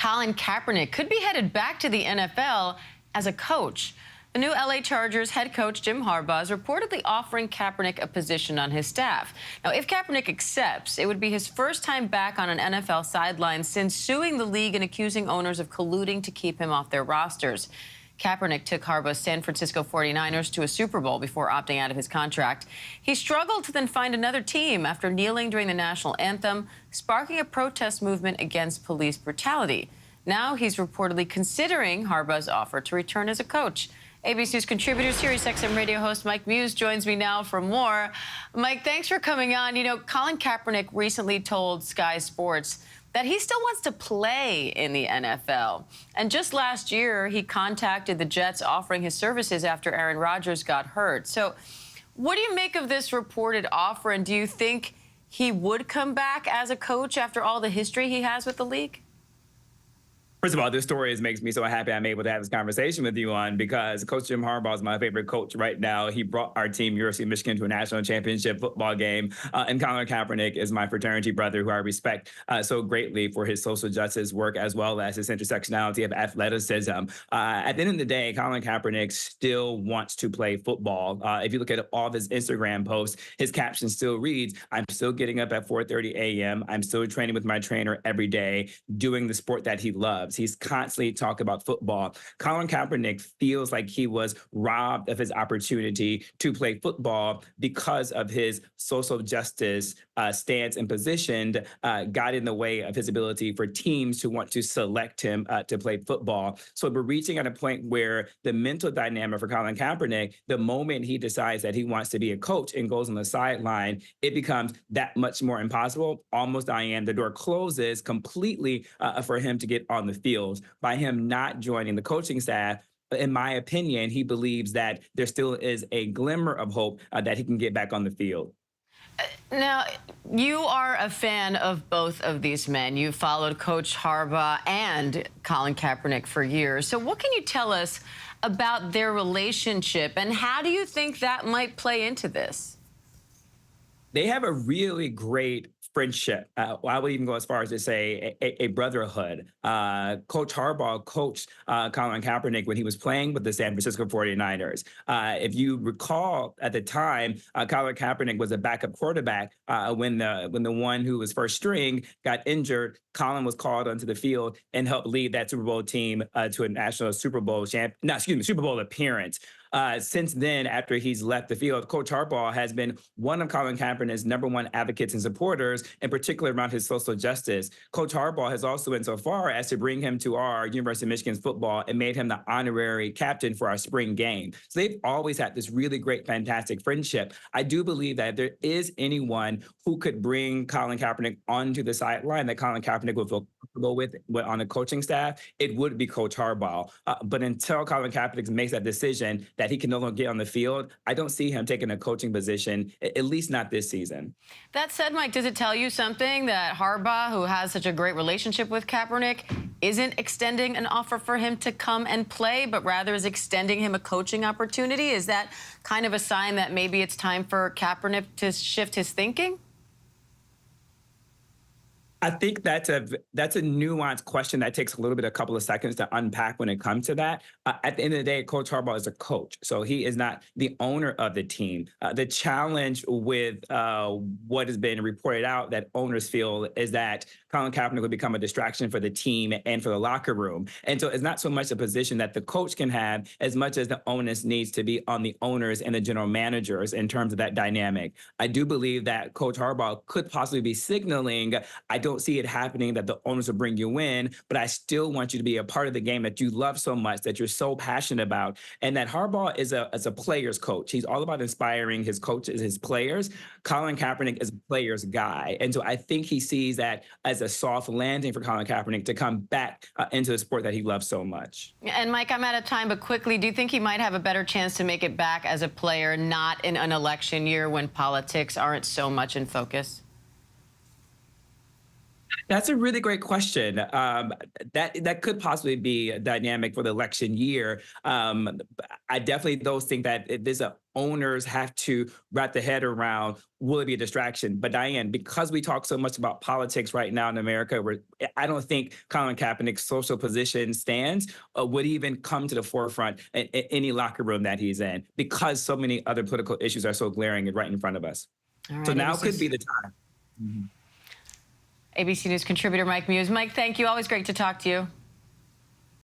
Colin Kaepernick could be headed back to the NFL as a coach. The new LA Chargers head coach Jim Harbaugh is reportedly offering Kaepernick a position on his staff. Now, if Kaepernick accepts, it would be his first time back on an NFL sideline since suing the league and accusing owners of colluding to keep him off their rosters. Kaepernick took Harbaugh's San Francisco 49ers to a Super Bowl before opting out of his contract. He struggled to then find another team after kneeling during the national anthem, sparking a protest movement against police brutality. Now he's reportedly considering Harbaugh's offer to return as a coach. ABC News contributor, Sirius XM radio host Mike Muse joins me now for more. Mike, thanks for coming on. You know, Colin Kaepernick recently told Sky Sports that he still wants to play in the NFL. And just last year, he contacted the Jets offering his services after Aaron Rodgers got hurt. So what do you make of this reported offer, and do you think he would come back as a coach after all the history he has with the league? First of all, this story makes me so happy I'm able to have this conversation with you on, because Coach Jim Harbaugh is my favorite coach right now. He brought our team, University of Michigan, to a national championship football game. And Colin Kaepernick is my fraternity brother, who I respect so greatly for his social justice work as well as his intersectionality of athleticism. At the end of the day, Colin Kaepernick still wants to play football. If you look at all of his Instagram posts, his caption still reads, "I'm still getting up at 4:30 a.m. I'm still training with my trainer every day, doing the sport that he loves." He's constantly talking about football. Colin Kaepernick feels like he was robbed of his opportunity to play football because of his social justice stance and position got in the way of his ability for teams to want to select him to play football. So we're reaching at a point where the mental dynamic for Colin Kaepernick, the moment he decides that he wants to be a coach and goes on the sideline, it becomes that much more impossible. Almost, Diane, the door closes completely for him to get on the field. By him not joining the coaching staff, in my opinion, he believes that there still is a glimmer of hope that he can get back on the field. Now, you are a fan of both of these men. You followed Coach Harbaugh and Colin Kaepernick for years. So what can you tell us about their relationship, and how do you think that might play into this? They have a really great friendship. I would even go as far as to say a brotherhood. Coach Harbaugh coached Colin Kaepernick when he was playing with the San Francisco 49ers. If you recall, at the time, Colin Kaepernick was a backup quarterback when the one who was first string got injured. Colin was called onto the field and helped lead that Super Bowl team to a national Super Bowl Super Bowl appearance. Since then, after he's left the field, Coach Harbaugh has been one of Colin Kaepernick's #1 advocates and supporters, in particular around his social justice. Coach Harbaugh has also went so far as to bring him to our University of Michigan's football and made him the honorary captain for our spring game. So they've always had this really great, fantastic friendship. I do believe that if there is anyone who could bring Colin Kaepernick onto the sideline that Colin Kaepernick would feel comfortable with on the coaching staff, it would be Coach Harbaugh. But until Colin Kaepernick makes that decision that he can no longer get on the field, I don't see him taking a coaching position, at least not this season. That said, Mike, does it tell you something that Harbaugh, who has such a great relationship with Kaepernick, isn't extending an offer for him to come and play, but rather is extending him a coaching opportunity? Is that kind of a sign that maybe it's time for Kaepernick to shift his thinking? I think that's a nuanced question that takes a couple of seconds to unpack when it comes to that. At the end of the day, Coach Harbaugh is a coach, so he is not the owner of the team. The challenge with what has been reported out that owners feel is that Colin Kaepernick would become a distraction for the team and for the locker room. And so it's not so much a position that the coach can have as much as the onus needs to be on the owners and the general managers in terms of that dynamic. I do believe that Coach Harbaugh could possibly be signaling, I don't see it happening that the owners will bring you in, but I still want you to be a part of the game that you love so much, that you're so passionate about. And that Harbaugh is a player's coach. He's all about inspiring his coaches, his players. Colin Kaepernick is a player's guy. And so I think he sees that as a soft landing for Colin Kaepernick to come back into the sport that he loves so much. And Mike, I'm out of time, but quickly, do you think he might have a better chance to make it back as a player, not in an election year when politics aren't so much in focus? That's a really great question. That could possibly be a dynamic for the election year. I definitely those think that there's a owners have to wrap their head around, will it be a distraction? But Diane, because we talk so much about politics right now in America, I don't think Colin Kaepernick's social position stands would even come to the forefront in any locker room that he's in, because so many other political issues are so glaring and right in front of us. All right, So now could be the time. ABC News contributor Mike Muse. Mike, thank you. Always great to talk to you.